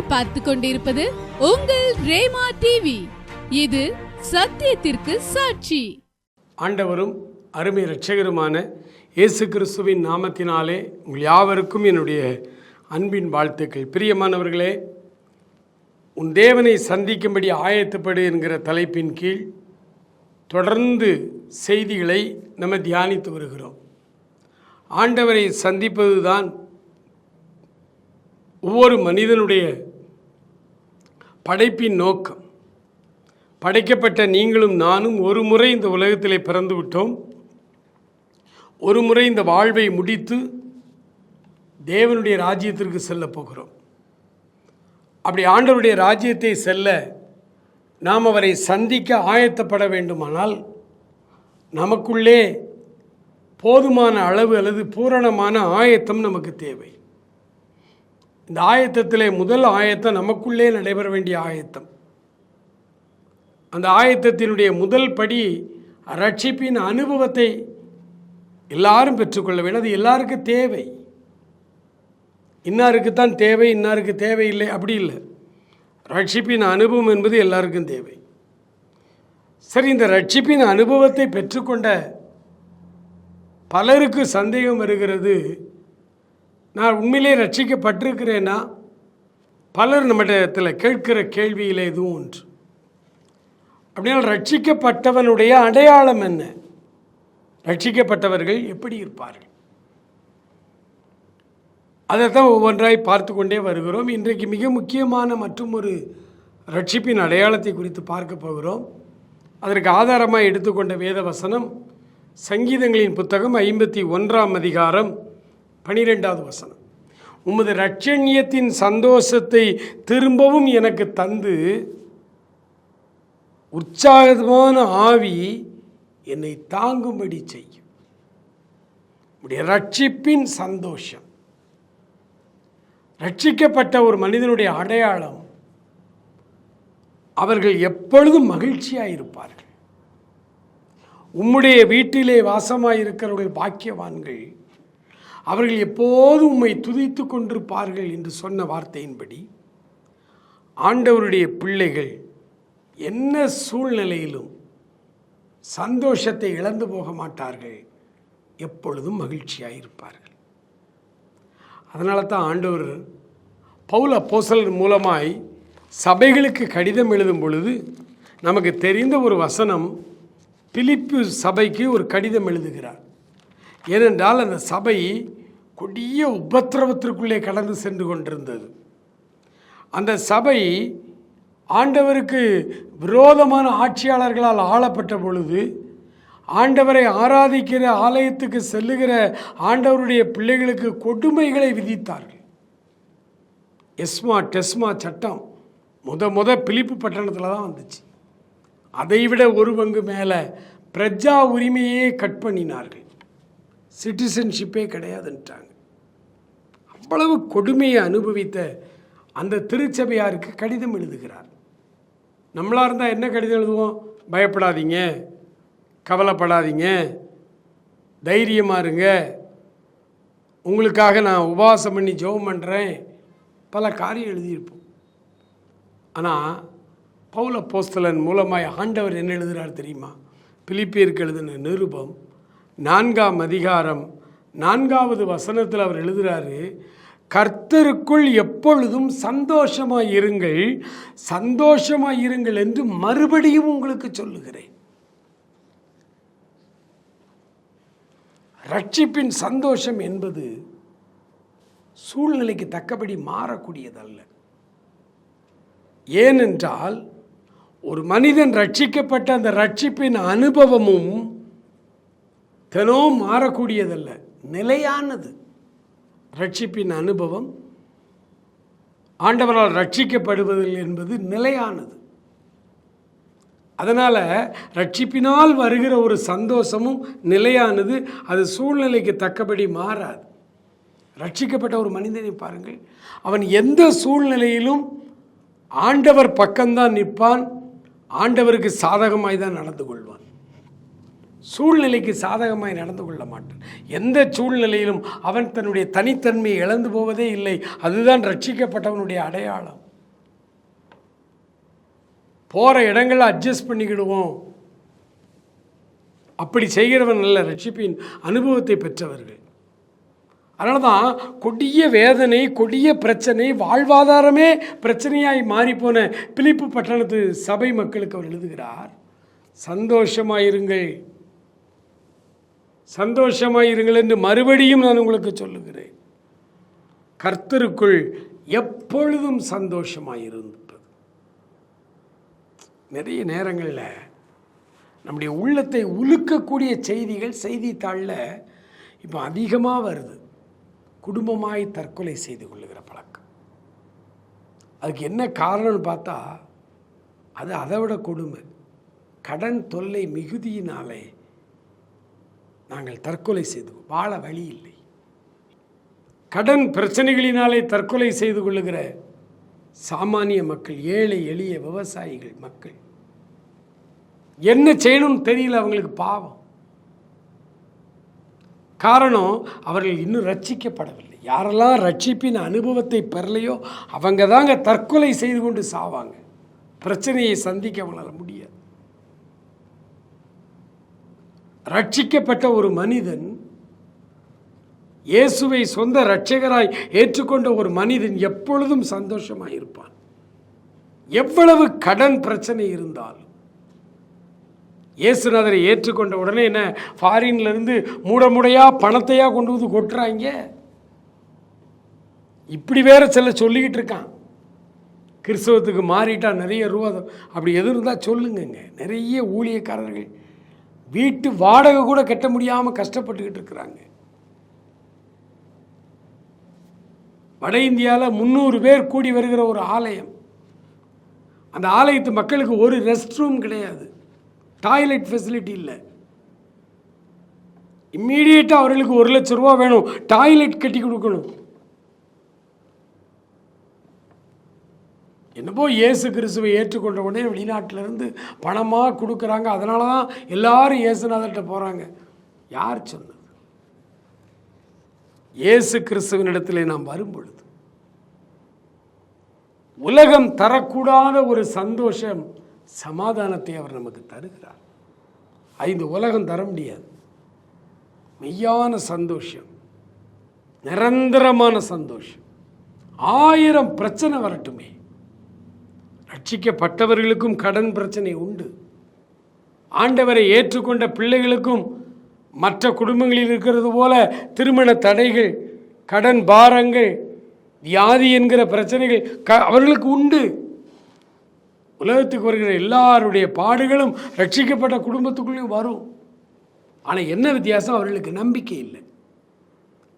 நீங்கள் பார்த்து கொண்டிருப்பது உங்கள் ரேமா டிவி. இது சத்தியத்திற்கு சாட்சி. ஆண்டவரும் அருமை இரட்சகருமான இயேசு கிறிஸ்துவின் நாமத்தினாலே உங்கள் யாவருக்கும் என்னுடைய அன்பின் வாழ்த்துக்கள். பிரியமானவர்களே, உன் தேவனை சந்திக்கும்படி ஆயத்தப்படு என்கிற தலைப்பின் கீழ் தொடர்ந்து செய்திகளை நம்ம தியானித்து வருகிறோம். ஆண்டவரை சந்திப்பதுதான் ஒவ்வொரு மனிதனுடைய படைப்பின் நோக்கம். படைக்கப்பட்ட நீங்களும் நானும் ஒரு முறை இந்த உலகத்திலே பிறந்து விட்டோம். ஒரு முறை இந்த வாழ்வை முடித்து தேவனுடைய ராஜ்யத்திற்கு செல்ல போகிறோம். அப்படி ஆண்டவருடைய ராஜ்யத்தை செல்ல நாம் அவரை சந்திக்க ஆயத்தப்பட வேண்டுமானால் நமக்குள்ளே போதுமான அளவு அல்லது பூரணமான ஆயத்தம் நமக்கு தேவை. இந்த ஆயத்தத்திலே முதல் ஆயத்தம் நமக்குள்ளே நடைபெற வேண்டிய ஆயத்தம். அந்த ஆயத்தத்தினுடைய முதல் படி ரட்சிப்பின் அனுபவத்தை எல்லாரும் பெற்றுக்கொள்ள வேண்டும். அது எல்லாருக்கும் தேவை. இன்னாருக்குத்தான் தேவை, இன்னாருக்கு தேவையில்லை, அப்படி இல்லை. ரட்சிப்பின் அனுபவம் என்பது எல்லாருக்கும் தேவை. சரி, இந்த ரட்சிப்பின் அனுபவத்தை பெற்றுக்கொண்ட பலருக்கு சந்தேகம் வருகிறது, நான் உண்மையிலே ரட்சிக்கப்பட்டிருக்கிறேன்னா? பலர் நம்மிடத்தில் கேட்கிற கேள்வியில் எதுவும் ஒன்று. அப்படின்னா ரட்சிக்கப்பட்டவனுடைய அடையாளம் என்ன? ரட்சிக்கப்பட்டவர்கள் எப்படி இருப்பார்கள்? அதைத்தான் ஒவ்வொன்றாய் பார்த்து கொண்டே வருகிறோம். இன்றைக்கு மிக முக்கியமான மற்றும் ஒரு ரட்சிப்பின் அடையாளத்தை குறித்து பார்க்க போகிறோம். அதற்கு ஆதாரமாக எடுத்துக்கொண்ட வேத வசனம் சங்கீதங்களின் புத்தகம் 51ஆம் அதிகாரம் 12வது வசனம். உமது இரட்சண்யத்தின் சந்தோஷத்தை திரும்பவும் எனக்கு தந்து உற்சாகமான ஆவி என்னை தாங்கும்படி செய்யும். உடைய ரட்சிப்பின் சந்தோஷம். ரட்சிக்கப்பட்ட ஒரு மனிதனுடைய அடையாளம், அவர்கள் எப்பொழுதும் மகிழ்ச்சியாக இருப்பார்கள். உம்முடைய வீட்டிலே வாசமாயிருக்கிறவர்கள் பாக்கியவான்கள், அவர்கள் எப்போதும் உம்மை துதித்து கொண்டிருப்பார்கள் என்று சொன்ன வார்த்தையின்படி ஆண்டவருடைய பிள்ளைகள் என்ன சூழ்நிலையிலும் சந்தோஷத்தை இழந்து போக மாட்டார்கள், எப்பொழுதும் மகிழ்ச்சியாக இருப்பார்கள். அதனால தான் ஆண்டவர் பவுல் அப்போஸ்தலர் மூலமாய் சபைகளுக்கு கடிதம் எழுதும் பொழுது நமக்கு தெரிந்த ஒரு வசனம், பிலிப்பு சபைக்கு ஒரு கடிதம் எழுதுகிறார். ஏனென்றால் அந்த சபை கொடிய உபத்திரவத்திற்குள்ளே கடந்து சென்று கொண்டிருந்தது. அந்த சபை ஆண்டவருக்கு விரோதமான ஆட்சியாளர்களால் ஆளப்பட்ட பொழுது ஆண்டவரை ஆராதிக்கிற ஆலயத்துக்கு செல்லுகிற ஆண்டவருடைய பிள்ளைகளுக்கு கொடுமைகளை விதித்தார்கள். டெஸ்மா சட்டம் முத பிலிப்பு பட்டணத்தில் தான் வந்துச்சு. அதைவிட ஒரு பங்கு மேலே பிரஜா உரிமையே கட் பண்ணினார்கள். சிட்டிசன்ஷிப்பே கிடையாதுன்ட்டாங்க. அவ்வளவு கொடுமையை அனுபவித்த அந்த திருச்சபையாருக்கு கடிதம் எழுதுகிறார். நம்மளாக இருந்தால் என்ன கடிதம் எழுதுவோம்? பயப்படாதீங்க, கவலைப்படாதீங்க, தைரியமாக இருங்க, உங்களுக்காக நான் உபவாசம் பண்ணி ஜெபம் பண்ணுறேன், பல காரியம் எழுதியிருப்போம். ஆனால் பவுல் அப்போஸ்தலன் மூலமாய் ஆண்டவர் என்ன எழுதுகிறார் தெரியுமா? பிலிப்பியருக்கு எழுதின நிருபம் 4ஆம் அதிகாரம் 4வது வசனத்தில் அவர் எழுதுகிறாரு, கர்த்தருக்குள் எப்பொழுதும் சந்தோஷமாய் இருங்கள் என்று மறுபடியும் உங்களுக்கு சொல்லுகிறேன். ரட்சிப்பின் சந்தோஷம் என்பது சூழ்நிலைக்கு தக்கபடி மாறக்கூடியதல்ல. ஏனென்றால் ஒரு மனிதன் ரட்சிக்கப்பட்ட அந்த ரட்சிப்பின் அனுபவமும் தினமும் மாறக்கூடியதல்ல, நிலையானது. ரட்சிப்பின் அனுபவம், ஆண்டவரால் ரட்சிக்கப்படுவதில் என்பது நிலையானது. அதனால் ரட்சிப்பினால் வருகிற ஒரு சந்தோஷமும் நிலையானது. அது சூழ்நிலைக்கு தக்கபடி மாறாது. ரட்சிக்கப்பட்ட ஒரு மனிதனை பாருங்கள், அவன் எந்த சூழ்நிலையிலும் ஆண்டவர் பக்கம்தான் நிற்பான், ஆண்டவருக்கு சாதகமாய் தான் நடந்து கொள்வான். சூழ்நிலைக்கு சாதகமாய் நடந்து கொள்ள மாட்டான். எந்த சூழ்நிலையிலும் அவன் தன்னுடைய தனித்தன்மையை இழந்து போவதே இல்லை. அதுதான் ரட்சிக்கப்பட்டவனுடைய அடையாளம். போகிற இடங்களில் அட்ஜஸ்ட் பண்ணிக்கிடுவோம். அப்படி செய்கிறவன் நல்ல ரட்சிப்பின் அனுபவத்தை பெற்றவர்கள். அதனால தான் கொடிய வேதனை, கொடிய பிரச்சனை, வாழ்வாதாரமே பிரச்சனையாய் மாறிப்போன பிலிப்பு பட்டணத்து சபை மக்களுக்கு அவர் எழுதுகிறார், சந்தோஷமாயிருங்கள், சந்தோஷமாயிருங்கள் என்று மறுபடியும் நான் உங்களுக்கு சொல்லுகிறேன். கர்த்தருக்குள் எப்பொழுதும் சந்தோஷமாயிருந்தது. நிறைய நேரங்களில் நம்முடைய உள்ளத்தை உலுக்கக்கூடிய செய்திகள் செய்தித்தாளில் இப்போ அதிகமாக வருது. குடும்பமாய் தற்கொலை செய்து கொள்ளுகிற பழக்கம். அதுக்கு என்ன காரணம்னு பார்த்தா அது அதை விட கொடுமை. கடன் தொல்லை மிகுதியினாலே நாங்கள் தற்கொலை செய்து வாழ வழி இல்லை. கடன் பிரச்சனைகளினாலே தற்கொலை செய்து கொள்ளுகிற சாமானிய மக்கள், ஏழை எளிய விவசாயிகள் மக்கள், என்ன செய்யணும்னு தெரியல அவங்களுக்கு. பாவம். காரணம், அவர்கள் இன்னும் ரட்சிக்கப்படவில்லை. யாரெல்லாம் ரட்சிப்பின் அனுபவத்தை பெறலையோ அவங்க தாங்க தற்கொலை செய்து கொண்டு சாவாங்க. பிரச்சனையை சந்திக்க அவங்களால முடியாது. ரட்சிக்கப்பட்ட ஒரு மனிதன், இயேசுவை சொந்த இரட்சகராய் ஏற்றுக்கொண்ட ஒரு மனிதன் எப்பொழுதும் சந்தோஷமாக இருப்பான். எவ்வளவு கடன் பிரச்சனை இருந்தாலும். இயேசுநாதரை ஏற்றுக்கொண்ட உடனே என்ன, ஃபாரின்லேருந்து மூடையா பணத்தையா கொண்டு வந்து கொட்டுறாங்க. இப்படி வேற சில சொல்லிக்கிட்டு இருக்கான். கிறிஸ்தவத்துக்கு மாறிட்டா நிறைய ரூபா, அப்படி எது இருந்தால் சொல்லுங்கங்க. நிறைய ஊழியக்காரர்கள் வீட்டு வாடகை கூட கட்ட முடியாமல் கஷ்டப்பட்டுக்கிட்டு இருக்கிறாங்க. வட இந்தியாவில் 300 பேர் கூடி வருகிற ஒரு ஆலயம். அந்த ஆலயத்து மக்களுக்கு ஒரு ரெஸ்ட் ரூம் கிடையாது, டாய்லெட் ஃபெசிலிட்டி இல்லை. இம்மீடியட்டாக அவர்களுக்கு 1 லட்சம் ரூபா வேணும், டாய்லெட் கட்டி கொடுக்கணும். என்னப்போ இயேசு கிறிஸ்துவை ஏற்றுக்கொண்ட உடனே வெளிநாட்டிலேருந்து பணமாக கொடுக்குறாங்க. அதனால தான் எல்லாரும் இயேசுநாதர்கிட்ட போகிறாங்க. யார் சொன்னது? இயேசு கிறிஸ்துவினிடத்திலே நாம் வரும்பொழுது உலகம் தரக்கூடாத ஒரு சந்தோஷம், சமாதானத்தை அவர் நமக்கு தருகிறார். இந்த உலகம் தர முடியாது. மெய்யான சந்தோஷம், நிரந்தரமான சந்தோஷம். 1000 பிரச்சனை வரட்டுமே, ரட்சிக்கப்பட்டவர்களுக்கும் கடன் பிரச்சனை உண்டு. ஆண்டவரை ஏற்றுக்கொண்ட பிள்ளைகளுக்கும் மற்ற குடும்பங்களில் இருக்கிறது போல திருமண தடைகள், கடன் பாரங்கள், வியாதி என்கிற பிரச்சனைகள் அவர்களுக்கு உண்டு. உலகத்துக்கு வருகிற எல்லாருடைய பாடுகளும் ரட்சிக்கப்பட்ட குடும்பத்துக்குள்ளேயும் வரும். ஆனால் என்ன வித்தியாசம்? அவர்களுக்கு நம்பிக்கை இல்லை.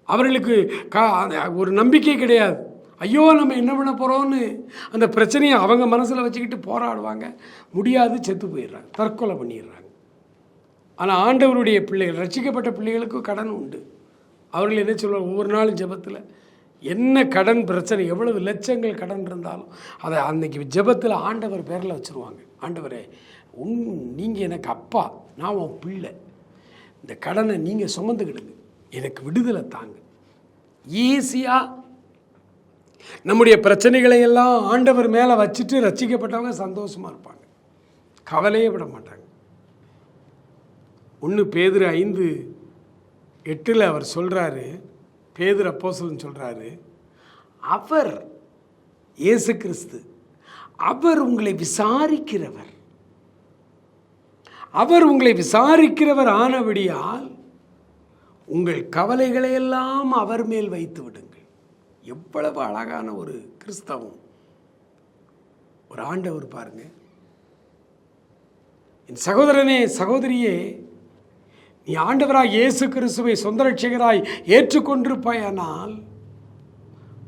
அவர்களுக்கு ஒரு நம்பிக்கை கிடையாது. ஐயோ நம்ம என்ன பண்ண போகிறோன்னு அந்த பிரச்சனையை அவங்க மனசில் வச்சுக்கிட்டு போராடுவாங்க. முடியாது, செத்து போயிடுறாங்க, தற்கொலை பண்ணிடுறாங்க. ஆனால் ஆண்டவருடைய பிள்ளைகள், ரட்சிக்கப்பட்ட பிள்ளைகளுக்கும் கடன் உண்டு. அவர்கள் என்ன சொல்லுவாங்க? ஒவ்வொரு நாளும் ஜெபத்தில் என்ன கடன் பிரச்சனை, எவ்வளவு லட்சங்கள் கடன் இருந்தாலும் அதை அன்னைக்கு ஜெபத்தில் ஆண்டவர் பேரில் வச்சுருவாங்க. ஆண்டவரே, நீங்கள் எனக்கு அப்பா, நான் உன் பிள்ளை, இந்த கடனை நீங்கள் சுமந்துக்கிடுங்க, எனக்கு விடுதலை தாங்க. ஈஸியாக நம்முடைய பிரச்சனைகளை எல்லாம் ஆண்டவர் மேலே வச்சுட்டு ரட்சிக்கப்பட்டவங்க சந்தோஷமாக இருப்பாங்க, கவலையே விட மாட்டாங்க. 1 பேதுரு 5:8 அவர் சொல்கிறாரு, பேதுரு அப்போஸ்தலன் சொல்கிறாரு, அவர் இயேசு கிறிஸ்து, அவர் உங்களை விசாரிக்கிறவர், அவர் உங்களை விசாரிக்கிறவர் ஆனபடியால் உங்கள் கவலைகளை எல்லாம் அவர் மேல் வைத்து விடுங்கள். எவ்வளவு அழகான ஒரு கிறிஸ்தவம், ஒரு ஆண்டவர் பாருங்க. என் சகோதரனே, சகோதரியே, நீ ஆண்டவராய் இயேசு கிறிஸ்துவை சொந்த ரட்சகராய் ஏற்றுக்கொண்டிருப்பாயானால்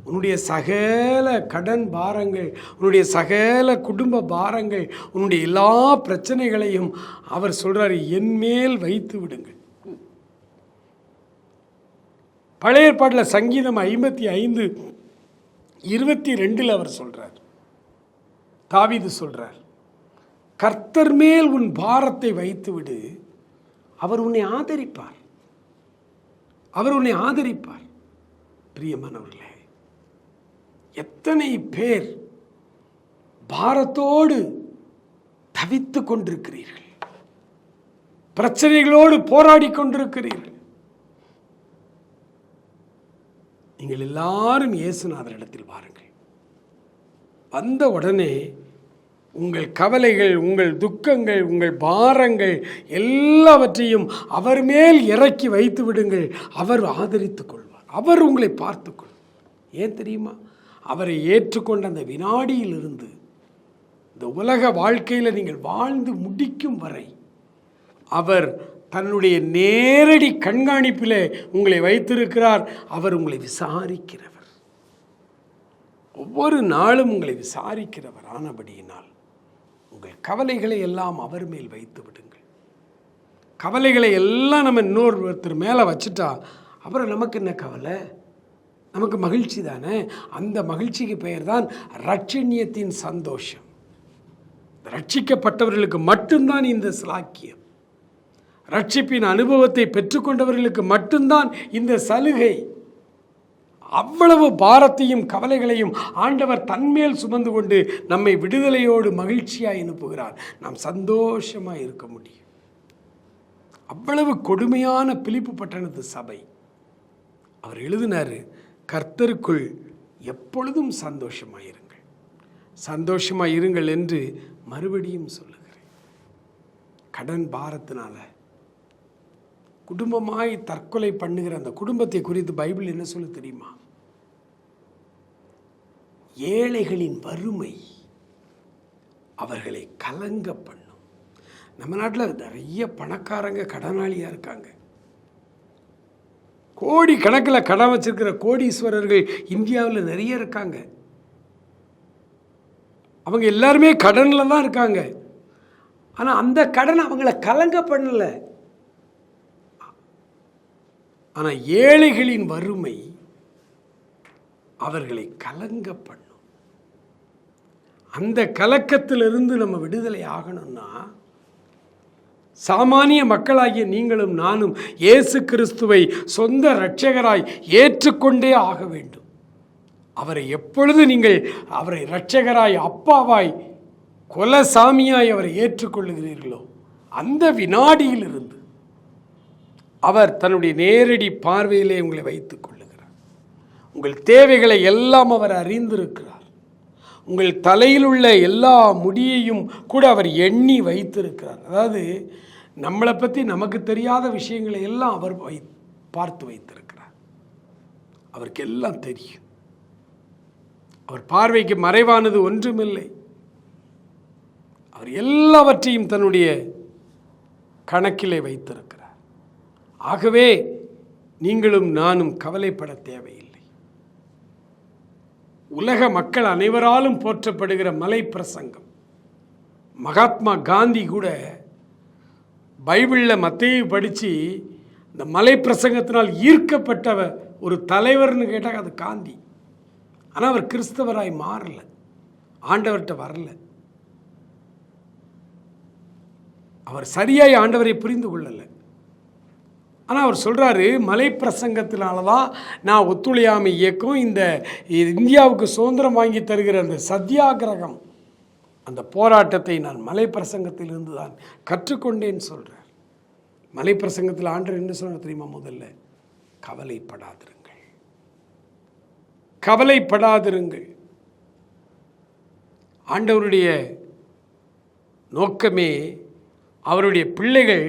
உன்னுடைய சகல கடன் பாரங்கள், உன்னுடைய சகல குடும்ப பாரங்கள், உன்னுடைய எல்லா பிரச்சனைகளையும் அவர் சொல்றாரு, என் மேல் வைத்து விடுங்கள். பழைய ஏற்பாட்டில் சங்கீதம் 55:22 அவர் சொல்றார், தாவீது சொல்றார், கர்த்தர் மேல் உன் பாரத்தை வைத்து விடு, அவர் உன்னை ஆதரிப்பார், அவர் உன்னை ஆதரிப்பார். பிரியமானவர்களே, எத்தனை பேர் பாரத்தோடு தவித்து கொண்டிருக்கிறீர்கள், பிரச்சனைகளோடு போராடி கொண்டிருக்கிறீர்கள், நீங்கள் எல்லாரும் இயேசுநாதரிடத்தில் வாருங்கள். வந்த உடனே உங்கள் கவலைகள், உங்கள் துக்கங்கள், உங்கள் பாரங்கள் எல்லாவற்றையும் அவர் மேல் இறக்கி வைத்து விடுங்கள். அவர் ஆதரித்துக் கொள்வார், அவர் உங்களை பார்த்து கொள்வார். ஏன் தெரியுமா? அவரை ஏற்றுக்கொண்ட அந்த வினாடியிலிருந்து இந்த உலக வாழ்க்கையில் நீங்கள் வாழ்ந்து முடிக்கும் வரை அவர் தன்னுடைய நேரடி கண்காணிப்பில் உங்களை வைத்திருக்கிறார். அவர் உங்களை விசாரிக்கிறவர், ஒவ்வொரு நாளும் உங்களை விசாரிக்கிறவர் ஆனபடியினால் உங்கள் கவலைகளை எல்லாம் அவர் மேல் வைத்து விடுங்கள். கவலைகளை எல்லாம் நம்ம இன்னொருத்தர் மேலே வச்சுட்டா அப்புறம் நமக்கு என்ன கவலை? நமக்கு மகிழ்ச்சி தானே. அந்த மகிழ்ச்சிக்கு பெயர் தான் ரட்சண்யத்தின் சந்தோஷம். ரட்சிக்கப்பட்டவர்களுக்கு மட்டும்தான் இந்த சிலாக்கியம். ரட்சிப்பின் அனுபவத்தை பெற்றுக்கொண்டவர்களுக்கு மட்டும்தான் இந்த சலுகை. அவ்வளவு பாரத்தையும் கவலைகளையும் ஆண்டவர் தன்மேல் சுமந்து கொண்டு நம்மை விடுதலையோடு மகிழ்ச்சியாய் அனுப்புகிறார். நாம் சந்தோஷமாக இருக்க முடியும். அவ்வளவு கொடுமையான பிலிப்பு பட்டணத்து சபை. அவர் எழுதினார், கர்த்தருக்குள் எப்பொழுதும் சந்தோஷமாயிருங்கள், சந்தோஷமாயிருங்கள் என்று மறுபடியும் சொல்லுகிறேன். கடன் பாரத்தினால குடும்பமாய் தற்கொலை பண்ணுகிற அந்த குடும்பத்தை குறித்து பைபிள் என்ன சொல்ல தெரியுமா? ஏழைகளின் வறுமை அவர்களை கலங்க பண்ணும். நம்ம நாட்டில் நிறைய பணக்காரங்க கடனாளியாக இருக்காங்க. கோடி கணக்கில் கடன் வச்சிருக்கிற கோடீஸ்வரர்கள் இந்தியாவில் நிறைய இருக்காங்க. அவங்க எல்லாருமே கடனில் தான் இருக்காங்க. ஆனால் அந்த கடன் அவங்கள கலங்க பண்ணலை. ஆனால் ஏழைகளின் வறுமை அவர்களை கலங்க பண்ணும். அந்த கலக்கத்திலிருந்து நம்ம விடுதலை ஆகணும்னா சாமானிய மக்களாகிய நீங்களும் நானும் இயேசு கிறிஸ்துவை சொந்த இரட்சகராய் ஏற்றுக்கொண்டே ஆக வேண்டும். அவரை எப்பொழுது நீங்கள் அவரை இரட்சகராய், அப்பாவாய், குலசாமியாய் அவரை ஏற்றுக்கொள்ளுகிறீர்களோ அந்த வினாடியிலிருந்து அவர் தன்னுடைய நேரடி பார்வையிலே உங்களை வைத்துக் கொள்ளுகிறார். உங்கள் தேவைகளை எல்லாம் அவர் அறிந்திருக்கிறார். உங்கள் தலையில் உள்ள எல்லா முடியையும் கூட அவர் எண்ணி வைத்திருக்கிறார். அதாவது நம்மளை பற்றி நமக்கு தெரியாத விஷயங்களை எல்லாம் அவர் பார்த்து வைத்திருக்கிறார். அவருக்கு எல்லாம் தெரியும். அவர் பார்வைக்கு மறைவானது ஒன்றுமில்லை. அவர் எல்லாவற்றையும் தன்னுடைய கணக்கிலே வைத்திருக்கிறார். ஆகவே நீங்களும் நானும் கவலைப்பட தேவையில்லை. உலக மக்கள் அனைவராலும் போற்றப்படுகிற மலை பிரசங்கம். மகாத்மா காந்தி கூட பைபிளில் மத்தேயு படித்து இந்த மலை பிரசங்கத்தினால் ஈர்க்கப்பட்ட ஒரு தலைவர்னு கேட்டால் அது காந்தி. ஆனால் அவர் கிறிஸ்தவராய் மாறலை, ஆண்டவர்கிட்ட வரல. அவர் சரியாய் ஆண்டவரை புரிந்து கொள்ளலை. ஆனால் அவர் சொல்கிறாரு, மலை பிரசங்கத்தினால தான் நான் ஒத்துழையாமை இயக்கம், இந்த இந்தியாவுக்கு சுதந்திரம் வாங்கி தருகிற அந்த சத்தியாகிரகம், அந்த போராட்டத்தை நான் மலை பிரசங்கத்திலிருந்து தான் கற்றுக்கொண்டேன்னு சொல்கிறார். மலை பிரசங்கத்தில் ஆண்டவர் என்ன சொல்கிறார் தெரியுமா? முதல்ல கவலைப்படாதிருங்கள், கவலைப்படாதிருங்கள். ஆண்டவருடைய நோக்கமே அவருடைய பிள்ளைகள்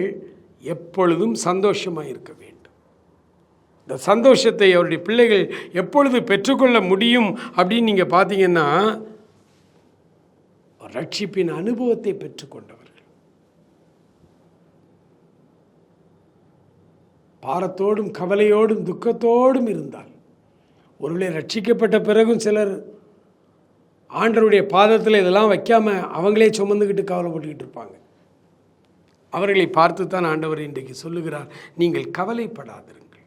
எப்பொழுதும் சந்தோஷமாக இருக்க வேண்டும். இந்த சந்தோஷத்தை அவருடைய பிள்ளைகள் எப்பொழுது பெற்றுக்கொள்ள முடியும் அப்படின்னு நீங்கள் பார்த்தீங்கன்னா, ரட்சிப்பின் அனுபவத்தை பெற்றுக்கொண்டவர்கள். பாரத்தோடும் கவலையோடும் துக்கத்தோடும் இருந்தால், ஒருவேளை ரட்சிக்கப்பட்ட பிறகும் சிலர் ஆண்டவருடைய பாதத்தில் இதெல்லாம் வைக்காமல் அவங்களே சுமந்துக்கிட்டு கவலைப்பட்டுக்கிட்டு இருப்பாங்க. அவர்களை பார்த்து தான் ஆண்டவர் இன்றைக்கு சொல்லுகிறார், நீங்கள் கவலைப்படாதிருங்கள்,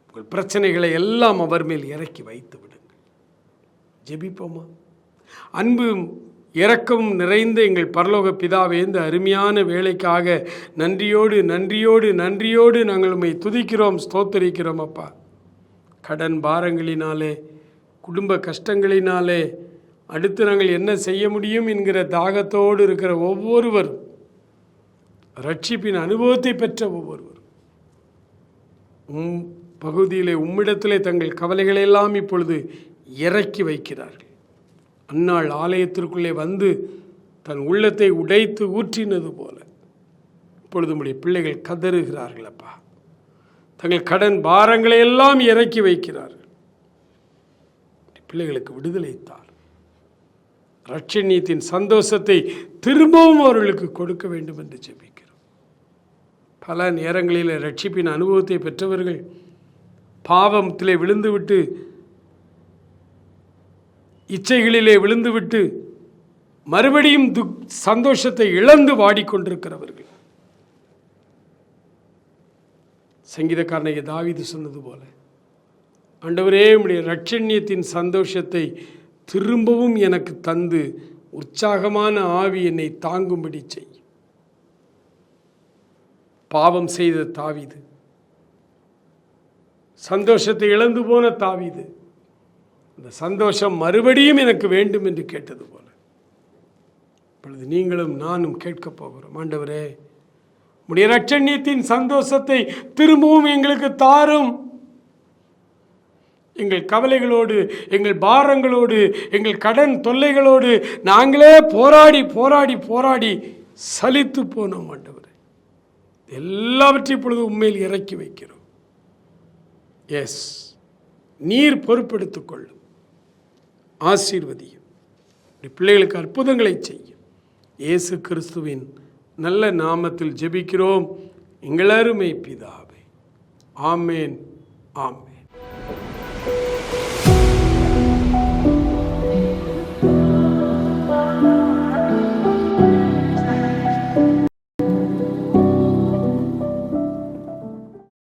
உங்கள் பிரச்சனைகளை எல்லாம் அவர் மேல் இறக்கி வைத்து விடுங்கள். ஜெபிப்போமா? அன்பு இரக்கம் நிறைந்த எங்கள் பரலோக பிதாவே, இந்த அருமையான வேலைக்காக நன்றியோடு நன்றியோடு நன்றியோடு நாங்கள் உம்மை துதிக்கிறோம், ஸ்தோத்தரிக்கிறோம். அப்பா, கடன் பாரங்களினாலே, குடும்ப கஷ்டங்களினாலே, அடுத்து நாங்கள் என்ன செய்ய முடியும் என்கிற தாகத்தோடு இருக்கிற ஒவ்வொருவரும், ரட்சிப்பின் அனுபவத்தை பெற்ற ஒவ்வொருவரும் பகுதியிலே உம்மிடத்திலே தங்கள் கவலைகளெல்லாம் இப்பொழுது இறக்கி வைக்கிறார்கள். அந்நாள் ஆலயத்திற்குள்ளே வந்து தன் உள்ளத்தை உடைத்து ஊற்றினது போல இப்பொழுது உம்முடைய பிள்ளைகள் கதறுகிறார்கள். அப்பா, தங்கள் கடன் பாரங்களை எல்லாம் இறக்கி வைக்கிறார்கள். பிள்ளைகளுக்கு விடுதலை தார். ரட்சணியத்தின் சந்தோஷத்தை திரும்பவும் அவர்களுக்கு கொடுக்க வேண்டும் என்று ஜெபிக்கிறோம். பல நேரங்களில் ரட்சிப்பின் அனுபவத்தை பெற்றவர்கள் பாவத்திலே விழுந்துவிட்டு, இச்சைகளிலே விழுந்துவிட்டு மறுபடியும் சந்தோஷத்தை இழந்து வாடிக்கொண்டிருக்கிறவர்கள். சங்கீதக்காரனாகிய தாவீது சொன்னது போல, ஆண்டவரே, உம்முடைய ரட்சணியத்தின் சந்தோஷத்தை திரும்பவும் எனக்கு தந்து உற்சாகமான ஆவி என்னை தாங்கும்படி செய். பாவம் செய்த தாவீது, சந்தோஷத்தை இழந்து போன தாவீது, அந்த சந்தோஷம் மறுபடியும் எனக்கு வேண்டும் என்று கேட்டது போல இப்பொழுது நீங்களும் நானும் கேட்கப் போகிறோம். ஆண்டவரே, உம்முடைய ரட்சணியத்தின் சந்தோஷத்தை திரும்பவும் எங்களுக்கு தாரும். எங்கள் கவலைகளோடு, எங்கள் பாரங்களோடு, எங்கள் கடன் தொல்லைகளோடு நாங்களே போராடி போராடி போராடி சலித்து போனோம். ஆண்டவரே, எல்லாவற்றையும் இப்பொழுது உண்மையில் இறக்கி வைக்கிறோம். எஸ், நீர் பொறுப்பெடுத்துக் கொள்ளும், ஆசீர்வதியும், பிள்ளைகளுக்கு அற்புதங்களை செய்யும். இயேசு கிறிஸ்துவின் நல்ல நாமத்தில் ஜெபிக்கிறோம் எங்கள் அருமை பிதாவே. ஆமேன், ஆமேன்.